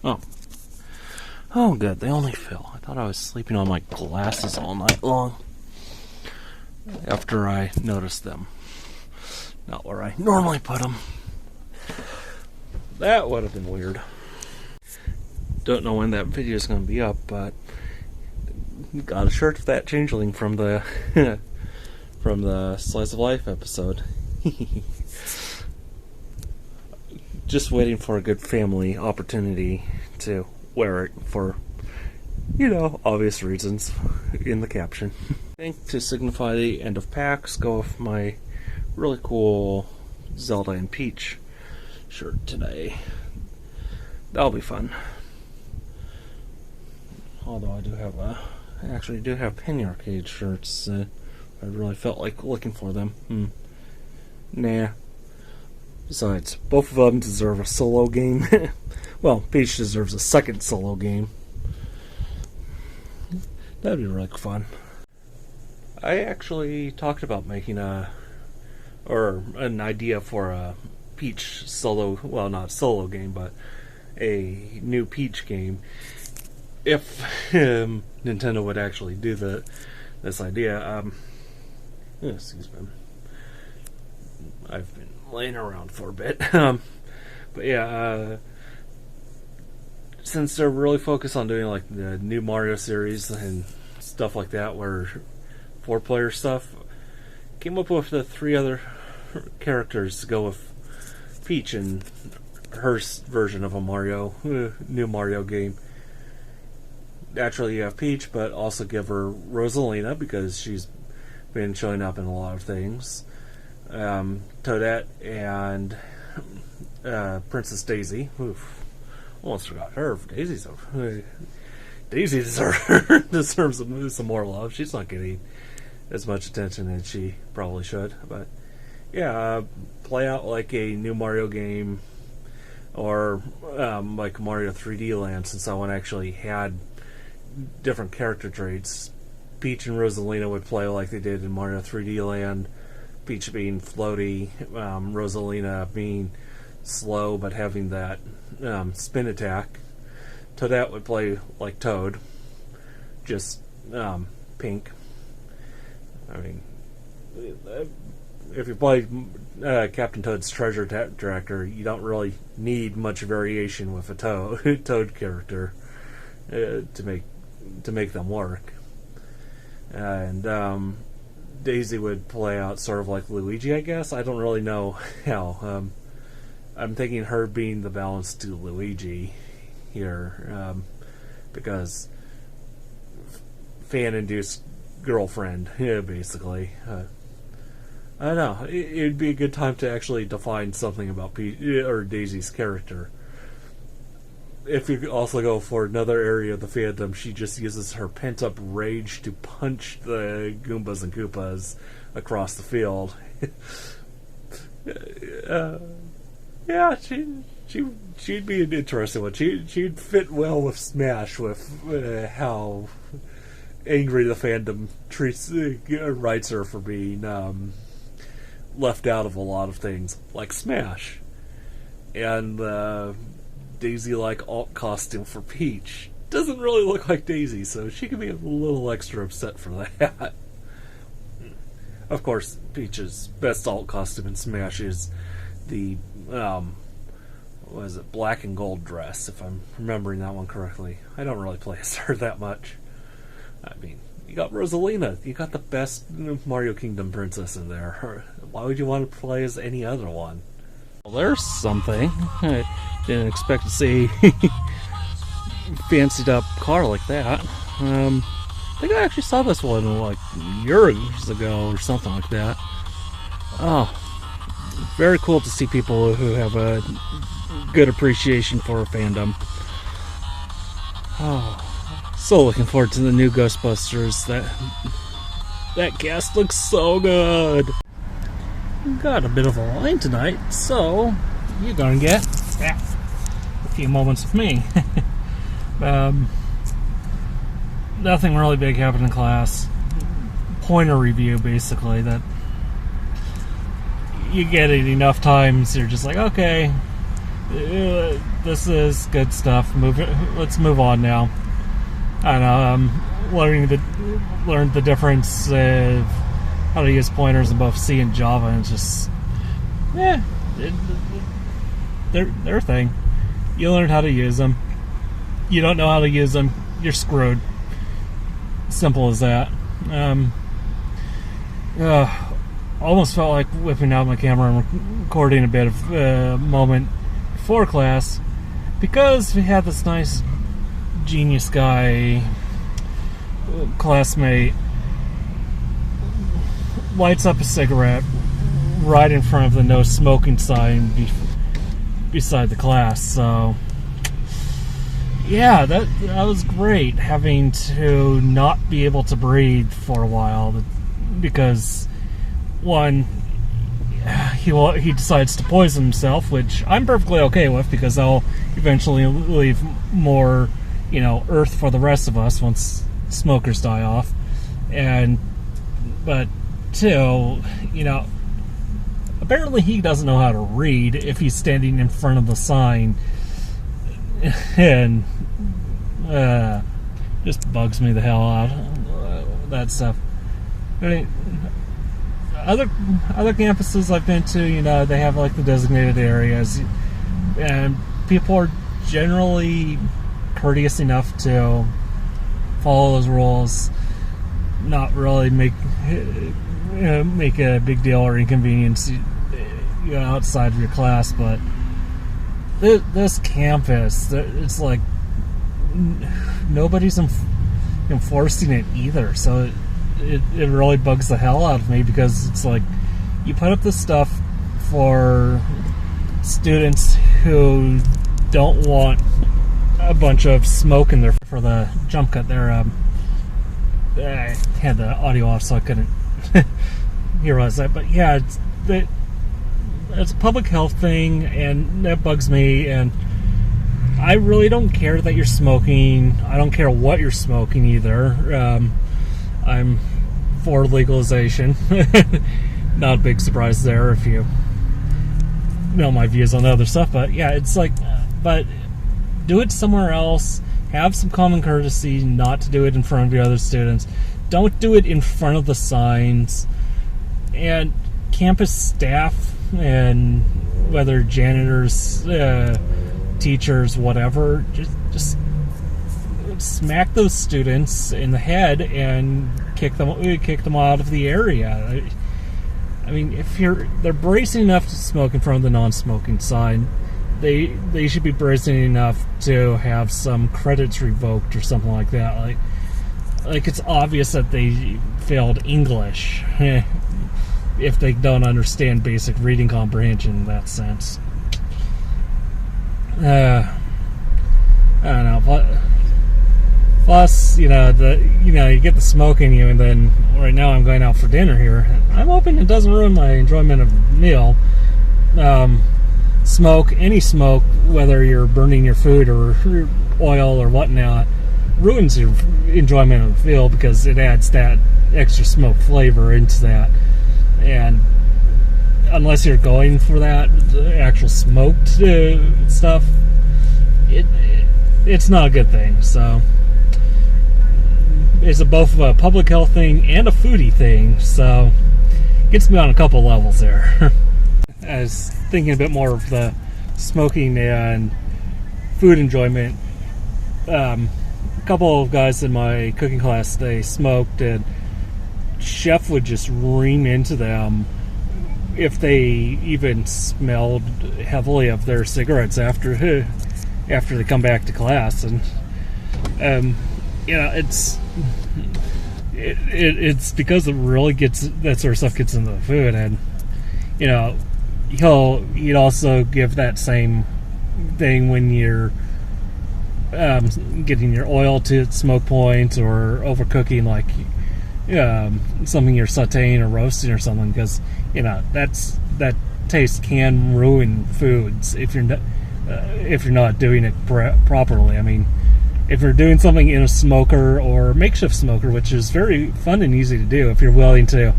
Oh. Oh, good. They only fell. I thought I was sleeping on my glasses all night long. After I noticed them. Not where I normally put them. That would have been weird. Don't know when that video is going to be up, but got a shirt of that changeling from the from the Slice of Life episode. Just waiting for a good family opportunity to wear it for, obvious reasons in the caption. I think to signify the end of PAX, go with my really cool Zelda and Peach shirt today. That'll be fun. Although I actually do have Penny Arcade shirts. I really felt like looking for them. Nah. Besides, both of them deserve a solo game. Well, Peach deserves a second solo game. That'd be really fun. I actually talked about making an idea for a Peach solo, well, not solo game, but a new Peach game. If Nintendo would actually do this idea. Excuse me. I've been laying around for a bit. But yeah, since they're really focused on doing like the new Mario series and stuff like that, where 4-player stuff, came up with the 3 other characters to go with Peach and her version of a new Mario game. Naturally, you have Peach, but also give her Rosalina because she's been showing up in a lot of things. Toadette and Princess Daisy. Oof. Almost forgot her. Daisy deserves some more love. She's not getting as much attention as she probably should. But yeah, play out like a new Mario game, or like Mario 3D Land, since that one actually had different character traits. Peach and Rosalina would play like they did in Mario 3D Land. Peach being floaty, Rosalina being slow but having that spin attack. Toadette would play like Toad, just pink. I mean, if you play Captain Toad's Treasure Tracker, you don't really need much variation with a Toad character to make them work. And Daisy would play out sort of like Luigi, I guess. I don't really know how. I'm thinking her being the balance to Luigi here, because fan-induced girlfriend, basically. I don't know. It'd be a good time to actually define something about Daisy's character. If you also go for another area of the fandom, she just uses her pent-up rage to punch the Goombas and Koopas across the field. Yeah, she'd be an interesting one. She'd fit well with Smash, with how angry the fandom writes her for being left out of a lot of things, like Smash. And Daisy-like alt costume for Peach doesn't really look like Daisy, so she could be a little extra upset for that. Of course, Peach's best alt costume in Smash is the black and gold dress, if I'm remembering that one correctly. I don't really play as her that much. I mean, you got Rosalina. You got the best Mario Kingdom princess in there. Why would you want to play as any other one? Well, there's something. I didn't expect to see fancied up car like that. I think I actually saw this one like years ago or something like that. Oh, very cool to see people who have a good appreciation for fandom. Oh, so looking forward to the new Ghostbusters. That cast looks so good. Got a bit of a line tonight, so you're gonna get a few moments with me. Nothing really big happened in class. Pointer review, basically, that you get it enough times, you're just like, okay, This is good stuff. Let's move on now. And learned the difference of how to use pointers in both C and Java, and it's just their thing. You learn how to use them. You don't know how to use them, you're screwed. Simple as that. Almost felt like whipping out my camera and recording a bit of moment before class, because we had this nice genius guy classmate lights up a cigarette right in front of the no smoking sign beside the class. So yeah, that was great, having to not be able to breathe for a while because one, he decides to poison himself, which I'm perfectly okay with because I'll eventually leave more, earth for the rest of us once smokers die off. But two, apparently he doesn't know how to read if he's standing in front of the sign, and just bugs me the hell out, that stuff. I mean, other campuses I've been to, they have like the designated areas, and people are generally courteous enough to follow those rules, not really make a big deal or inconvenience outside of your class. But this campus, it's like nobody's enforcing it either, so it really bugs the hell out of me, because it's like you put up this stuff for students who don't want a bunch of smoke in there for the jump cut there. I had the audio off, so I couldn't hear what I said. But yeah, it's a public health thing, and that bugs me. And I really don't care that you're smoking. I don't care what you're smoking either. I'm for legalization. Not a big surprise there if you know my views on the other stuff. But yeah, it's like, but do it somewhere else. Have some common courtesy not to do it in front of your other students. Don't do it in front of the signs. And campus staff, and whether janitors, teachers, whatever, just smack those students in the head and kick them out of the area. I mean, if they're brazen enough to smoke in front of the non-smoking sign, they should be brazen enough to have some credits revoked or something like that. Like it's obvious that they failed English if they don't understand basic reading comprehension in that sense. I don't know. Plus, you get the smoke in you, and then right now I'm going out for dinner here. I'm hoping it doesn't ruin my enjoyment of the meal. Any smoke, whether you're burning your food or oil or whatnot, ruins your enjoyment of the meal because it adds that extra smoke flavor into that. And unless you're going for that actual smoked stuff, it's not a good thing. So it's both a public health thing and a foodie thing, so it gets me on a couple levels there. I was thinking a bit more of the smoking and food enjoyment. A couple of guys in my cooking class, they smoked, and chef would just ream into them if they even smelled heavily of their cigarettes after they come back to class. And it's because it really that sort of stuff gets into the food. And he'd also give that same thing when you're getting your oil to its smoke point or overcooking, like something you're sauteing or roasting or something, because that taste can ruin foods if you're not doing it properly. I mean, if you're doing something in a smoker or makeshift smoker, which is very fun and easy to do if you're willing to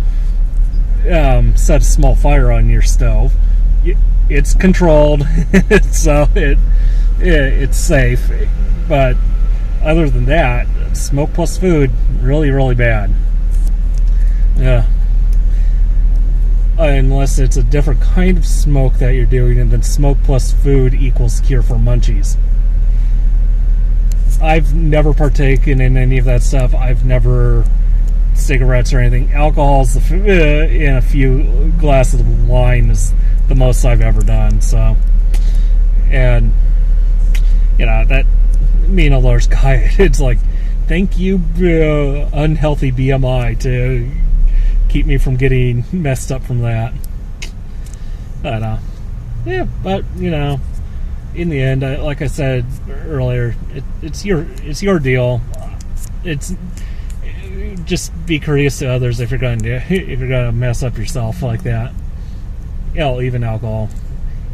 set a small fire on your stove, it's controlled, so it's safe. But other than that, smoke plus food, really, really bad. Yeah. Unless it's a different kind of smoke that you're doing, and then smoke plus food equals cure for munchies. I've never partaken in any of that stuff. I've never cigarettes or anything. Alcohol's in a few glasses of wine is the most I've ever done. So, and that me and a large guy, it's like, thank you, unhealthy BMI, to keep me from getting messed up from that. But yeah, but in the end, like I said earlier, it's your deal. It's just be courteous to others if you're going to mess up yourself like that. Even alcohol,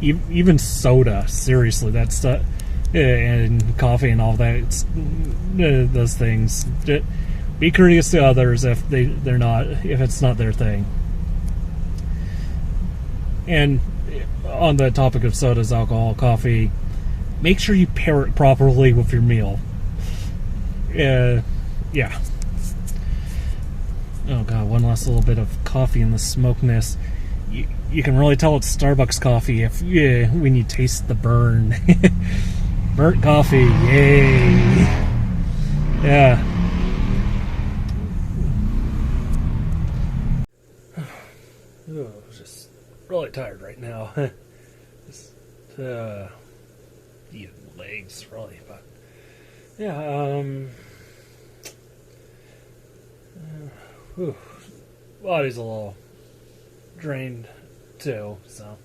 even soda. Seriously, that's and coffee and all that. It's those things. Be courteous to others if if it's not their thing. And on the topic of sodas, alcohol, coffee, make sure you pair it properly with your meal. Yeah. Oh god, one last little bit of coffee in the smokiness. You can really tell it's Starbucks coffee when you taste the burn. Burnt coffee, yay! Yeah. Oh, just really tired right now. Just eating legs, really, but yeah. Body's a little drained too, so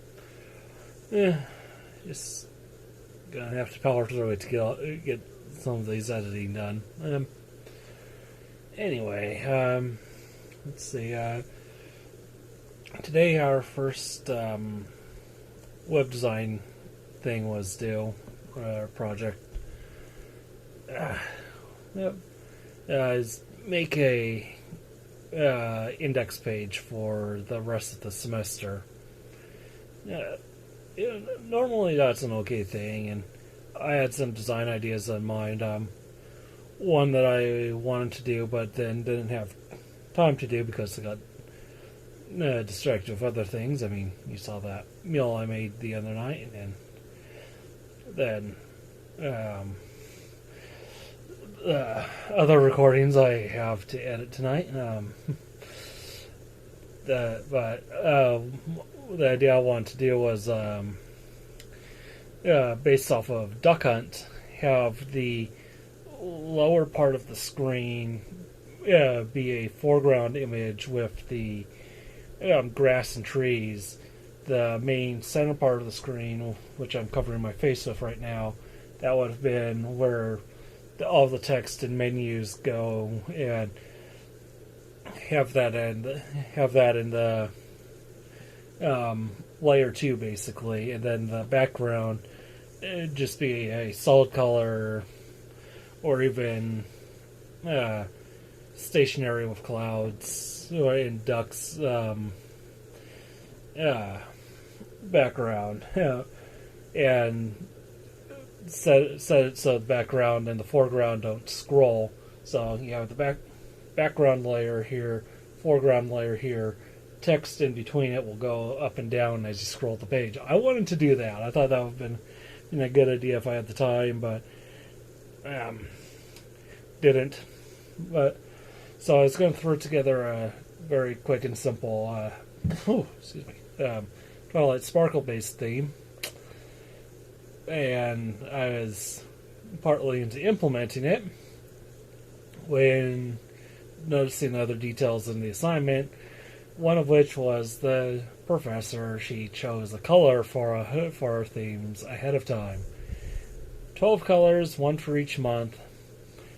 yeah, just gonna have to power through it to get some of these editing done. Anyway, let's see. Today our first web design thing was due. Project is make a index page for the rest of the semester. Normally that's an okay thing, and I had some design ideas in mind. One that I wanted to do, but then didn't have time to do because I got distracted with other things. I mean, you saw that meal I made the other night, and then other recordings I have to edit tonight. But the idea I wanted to do was based off of Duck Hunt, have the lower part of the screen be a foreground image with the grass and trees. The main center part of the screen, which I'm covering my face with right now, that would have been where all the text and menus go, and have that in the layer 2 basically, and then the background just be a solid color, or even stationary with clouds or in ducks background, and set it so the background and the foreground don't scroll. So you have the background layer here, foreground layer here, text in between it will go up and down as you scroll the page. I wanted to do that. I thought that would have been a good idea if I had the time, but didn't. But so I was going to throw together a very quick and simple Twilight Sparkle based theme, and I was partly into implementing it when noticing other details in the assignment, one of which was the professor. She chose a color for our themes ahead of time. 12 colors, one for each month,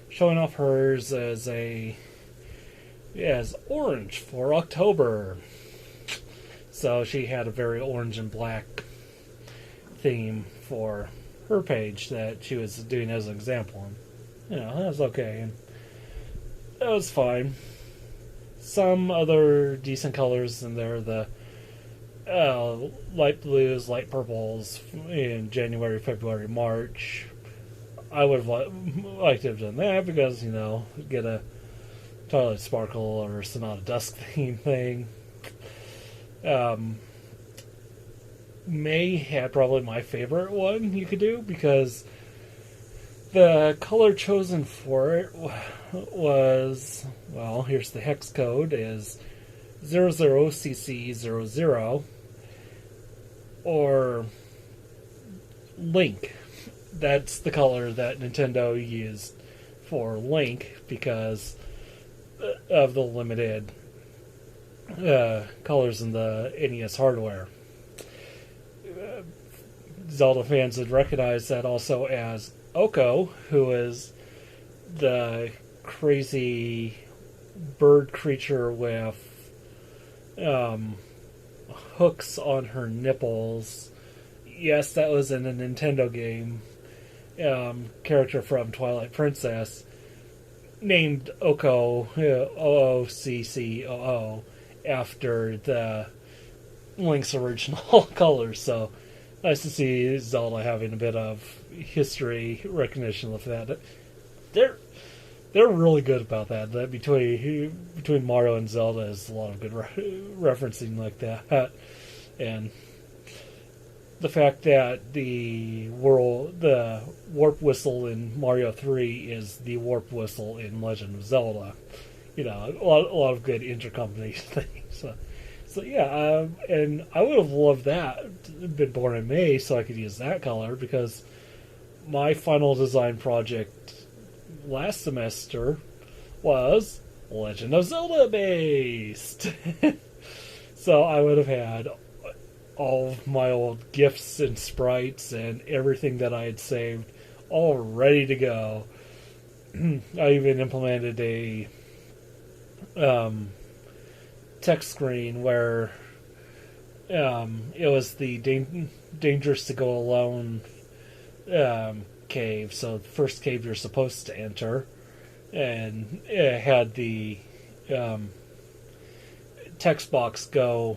showing off hers as orange for October. So she had a very orange and black theme for her page that she was doing as an example. And, that was okay. And that was fine. Some other decent colors in there. The light blues, light purples in January, February, March. I would have liked to have done that because, get a Twilight Sparkle or Sonata Dusk theme thing. May had probably my favorite one you could do because the color chosen for it was, well, here's the hex code, is 00CC00 or Link. That's the color that Nintendo used for Link because of the limited colors in the NES hardware. Zelda fans would recognize that also as Oko, who is the crazy bird creature with hooks on her nipples. Yes, that was in a Nintendo game. Character from Twilight Princess named Oko, OOCCOO, after the Link's original colors. So nice to see Zelda having a bit of history recognition with that. They're really good about that. That between Mario and Zelda is a lot of good referencing like that, and the fact that the warp whistle in Mario 3 is the warp whistle in Legend of Zelda. A lot of good intercompany things. So yeah, and I would have loved that, been born in May, so I could use that color, because my final design project last semester was Legend of Zelda based. So I would have had all of my old GIFs and sprites and everything that I had saved all ready to go. I even implemented a text screen where it was the dangerous to go alone cave. So the first cave you're supposed to enter, and it had the text box go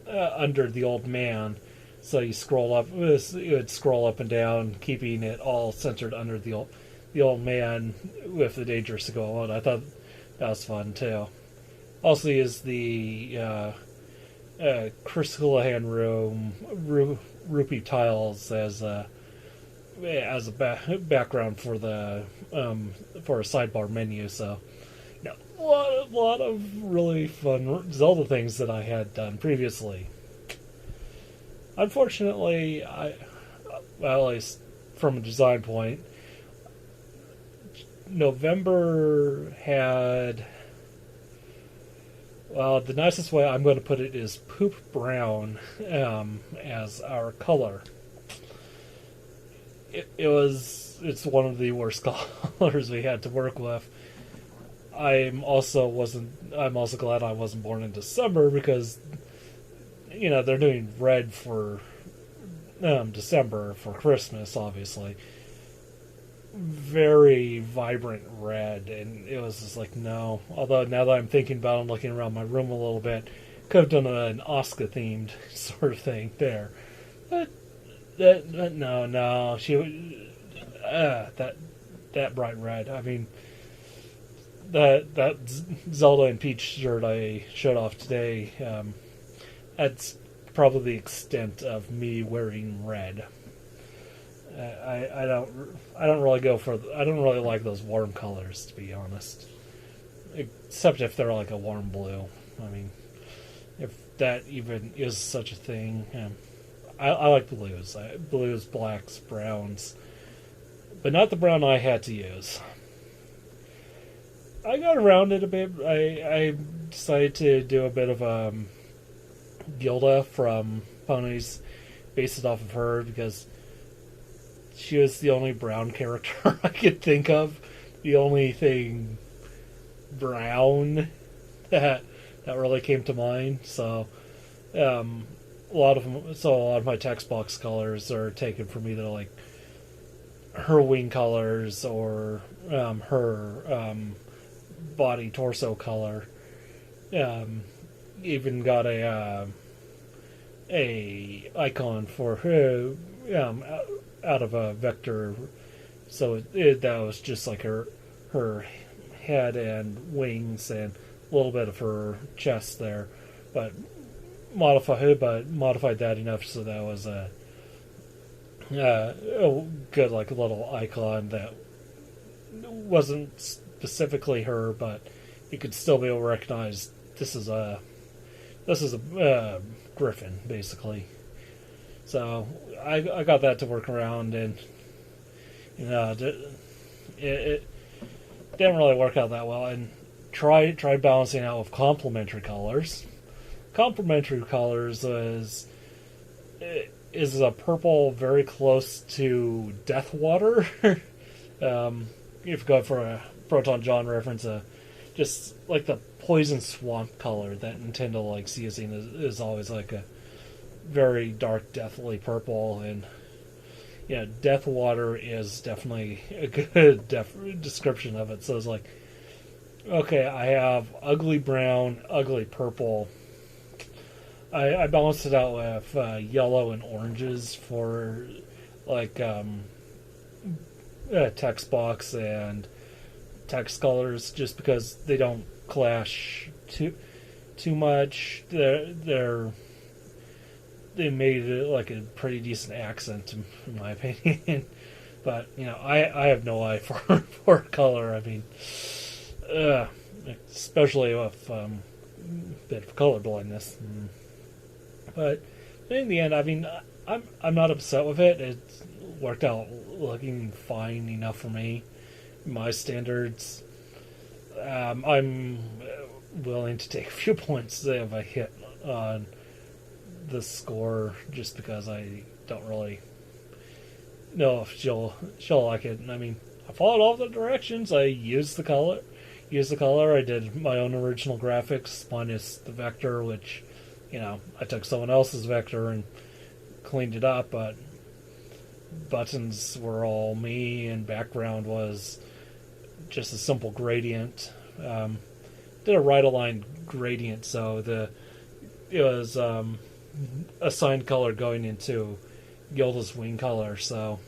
under the old man. So you scroll up, it would scroll up and down, keeping it all centered under the old man with the dangerous to go alone. I thought that was fun too. Also used the Chris Houlihan room rupee tiles as a background for the for a sidebar menu. So a lot of really fun Zelda things that I had done previously. Unfortunately, well, at least from a design point, November had, well, the nicest way I'm going to put it is poop brown as our color. It's one of the worst colors we had to work with. I'm also glad I wasn't born in December, because they're doing red for December for Christmas, obviously. Very vibrant red, and it was just like, no. Although now that I'm thinking about it, I'm looking around my room a little bit, could have done an Asuka themed sort of thing there. But no, she that bright red. I mean, that Zelda and Peach shirt I showed off today, that's probably the extent of me wearing red. I don't really like those warm colors, to be honest. Except if they're like a warm blue. I mean, if that even is such a thing. I like blues. Blues, blacks, browns. But not the brown I had to use. I got around it a bit. I decided to do a bit of Gilda from Ponies, based it off of her, because she was the only brown character I could think of. The only thing brown that really came to mind. So a lot of my text box colors are taken from either like her wing colors or her body torso color. Even got a a icon for her out of a vector, so that was just like her head and wings and a little bit of her chest there, but modified that enough so that was a good like little icon that wasn't specifically her, but you could still be able to recognize this is a griffin basically. So I got that to work around, and it didn't really work out that well. And tried balancing out with complementary colors. Complementary colors is a purple very close to Deathwater. If you go for a Proton John reference, just like the poison swamp color that Nintendo likes using is always like a very dark, deathly purple, and yeah, Deathwater is definitely a good description of it. So it's like, okay, I have ugly brown, ugly purple. I balanced it out with yellow and oranges for like text box and text colors, just because they don't clash too much. They made it like a pretty decent accent, in my opinion. But I have no eye for color. I mean, especially with a bit of color blindness. But in the end, I mean, I'm not upset with it. It worked out looking fine enough for me, my standards. I'm willing to take a few points if I hit on the score, just because I don't really know if she'll like it. I mean, I followed all the directions. I used the color. I did my own original graphics minus the vector, which I took someone else's vector and cleaned it up, but buttons were all me, and background was just a simple gradient. Did a right-aligned gradient, so it was assigned color going into Gilda's wing color, so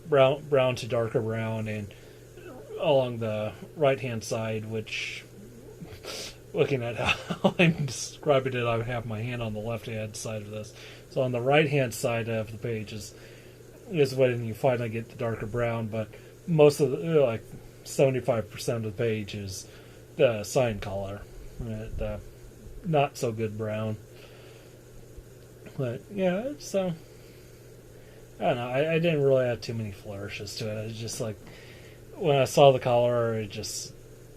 brown to darker brown, and along the right-hand side, which, looking at how I'm describing it, I have my hand on the left-hand side of this. So on the right-hand side of the page is when you finally get the darker brown, but most of like 75% of the page is the sign color, the not so good brown. But yeah, so I don't know. I didn't really add too many flourishes to it. It's just like when I saw the color, it just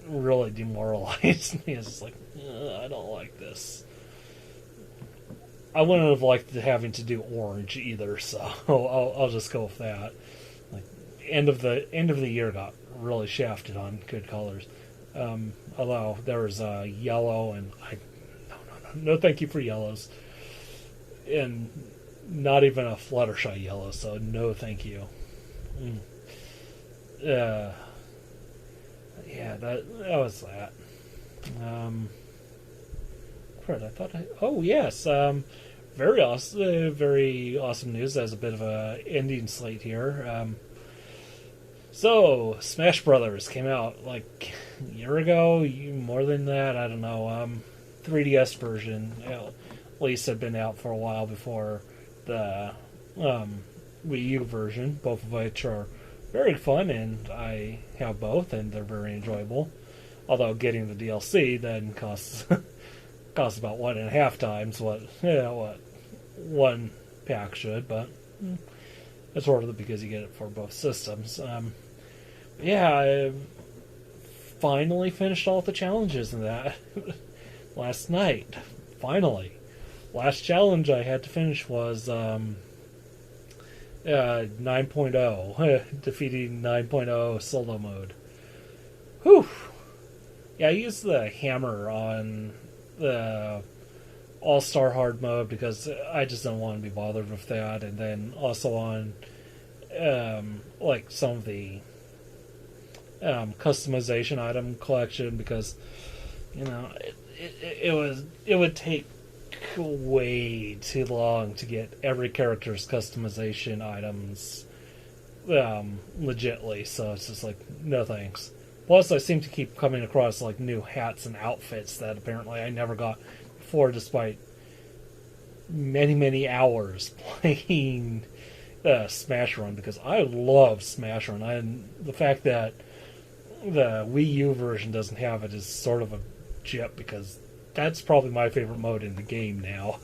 really demoralized me. It's just like, I don't like this. I wouldn't have liked having to do orange either, so I'll just go with that. Like end of the year got really shafted on good colors. Although there was yellow, and no, thank you for yellows, and not even a Fluttershy yellow. So no, thank you. Yeah, that was that. Oh yes, very awesome news. As a bit of a ending slate here. So Smash Brothers came out like a year ago, more than that. I don't know. 3DS version at least had been out for a while before the Wii U version, both of which are very fun, and I have both, and they're very enjoyable. Although getting the DLC then costs about 1.5 times what one pack should, but it's worth it because you get it for both systems. I finally finished all the challenges in that last night. Finally. Last challenge I had to finish was 9.0, defeating 9.0 solo mode. Whew! Yeah, I used the hammer on the All-Star Hard mode because I just don't want to be bothered with that, and then also on like some of the customization item collection, because it would take way too long to get every character's customization items legitly, so it's just like, no thanks. Plus, I seem to keep coming across like new hats and outfits that apparently I never got before, despite many hours playing Smash Run, because I love Smash Run. And the fact that the Wii U version doesn't have it is sort of a jip, because that's probably my favorite mode in the game now.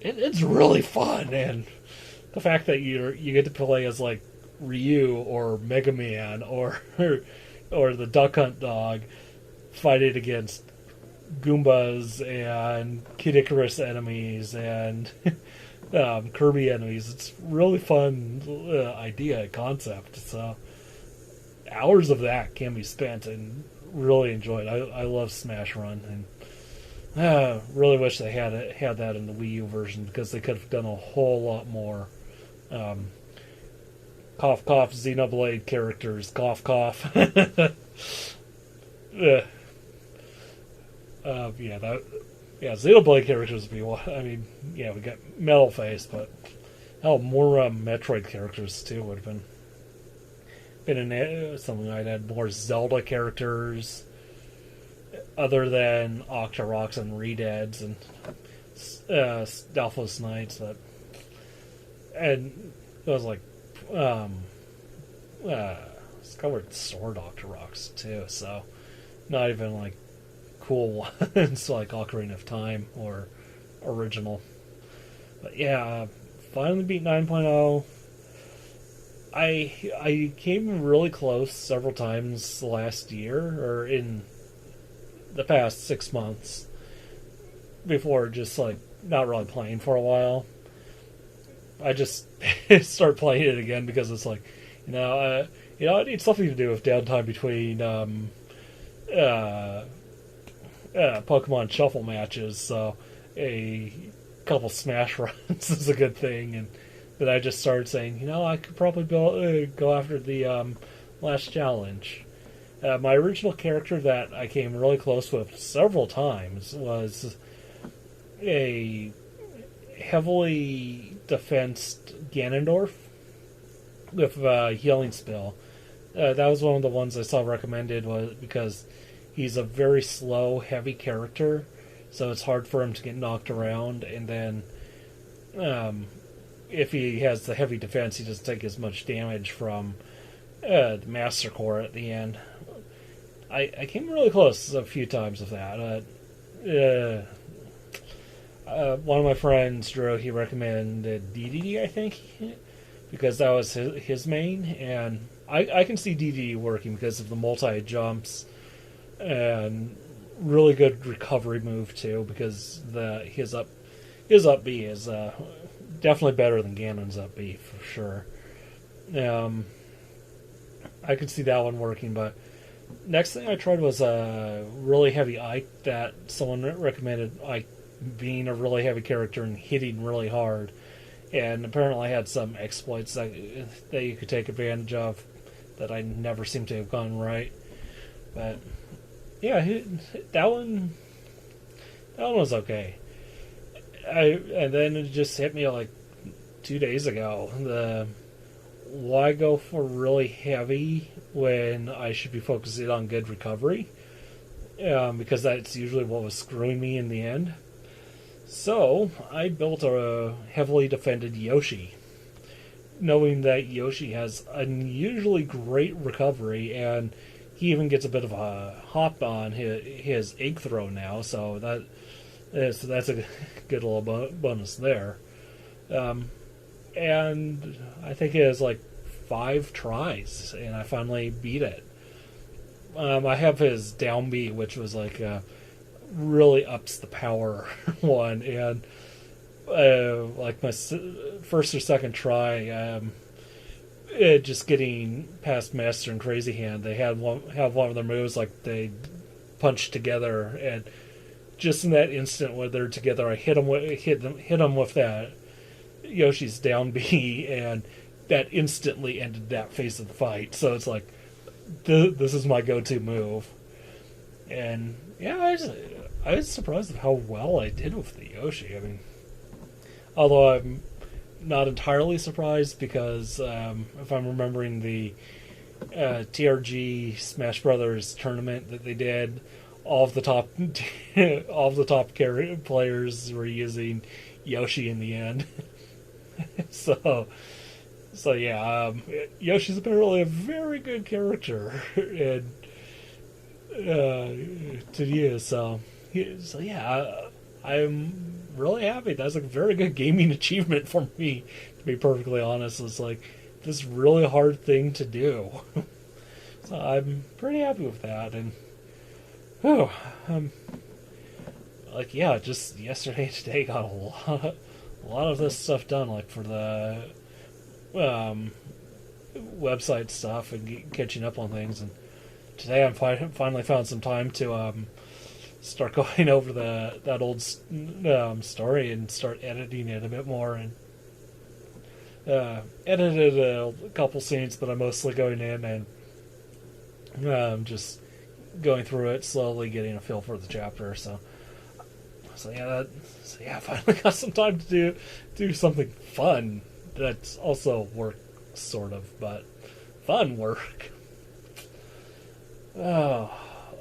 It's really fun, and the fact that you get to play as like Ryu or Mega Man or the Duck Hunt dog fighting against Goombas and Kid Icarus enemies and Kirby enemies. It's really fun idea, concept. So hours of that can be spent and really enjoyed. I love Smash Run, and really wish they had that in the Wii U version, because they could have done a whole lot more. Cough cough Xenoblade characters, cough cough. Xenoblade characters would be one. I mean, yeah, we got Metal Face, but more Metroid characters too would have been in something. I'd had more Zelda characters, other than Octoroks and Redeads and Stalfos Knights, and it was like Skyward Sword Octoroks too. So not even like cool ones like Ocarina of Time or original. But yeah, finally beat 9.0. I came really close several times last year, or in the past 6 months, before just like not really playing for a while. I just start playing it again because it's like, it needs something to do with downtime between Pokemon Shuffle matches, so a couple Smash runs is a good thing. And then I just started saying, I could probably go after the last challenge. My original character that I came really close with several times was a heavily defensed Ganondorf with Healing Spell. That was one of the ones I saw recommended, was because he's a very slow, heavy character, so it's hard for him to get knocked around, and then if he has the heavy defense, he doesn't take as much damage from the Master Core at the end. I came really close a few times with that. One of my friends, Drew, he recommended DDD, I think, because that was his main, and I can see DDD working because of the multi-jumps and really good recovery move too, because his up B is definitely better than Ganon's up B for sure. I could see that one working, but next thing I tried was a really heavy Ike that someone recommended, Ike being a really heavy character and hitting really hard, and apparently had some exploits that you could take advantage of that I never seem to have gone right. But yeah, that one was okay. And then it just hit me like 2 days ago. Why go for really heavy when I should be focusing on good recovery? Because that's usually what was screwing me in the end. So I built a heavily defended Yoshi, knowing that Yoshi has unusually great recovery, and he even gets a bit of a hop on his egg throw now, so that's a good little bonus there. And I think it has like 5 tries, and I finally beat it. I have his down B, which was like really ups the power one, and like my first or second try, just getting past Master and Crazy Hand, they have one of their moves like they punch together, and just in that instant when they're together, I hit them with that Yoshi's down B, and that instantly ended that phase of the fight. So it's like, this is my go-to move. And yeah, I was surprised at how well I did with the Yoshi. I mean, although I'm not entirely surprised because if I'm remembering the TRG Smash Brothers tournament that they did, all of the top players were using Yoshi in the end. so yeah, Yoshi's apparently a very good character and to use. So yeah, I'm really happy. That's a very good gaming achievement for me, to be perfectly honest. It's like this really hard thing to do. So I'm pretty happy with that. And like, yeah, just yesterday and today got a lot of this stuff done, like for the website stuff and catching up on things. And today I finally found some time to start going over that old story and start editing it a bit more, and edited a couple scenes, but I'm mostly going in and just going through it slowly, getting a feel for the chapter. So yeah, I finally got some time to do something fun that's also work, sort of, but fun work. Oh,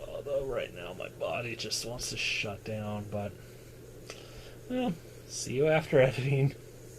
although right now my body just wants to shut down, but well, see you after editing.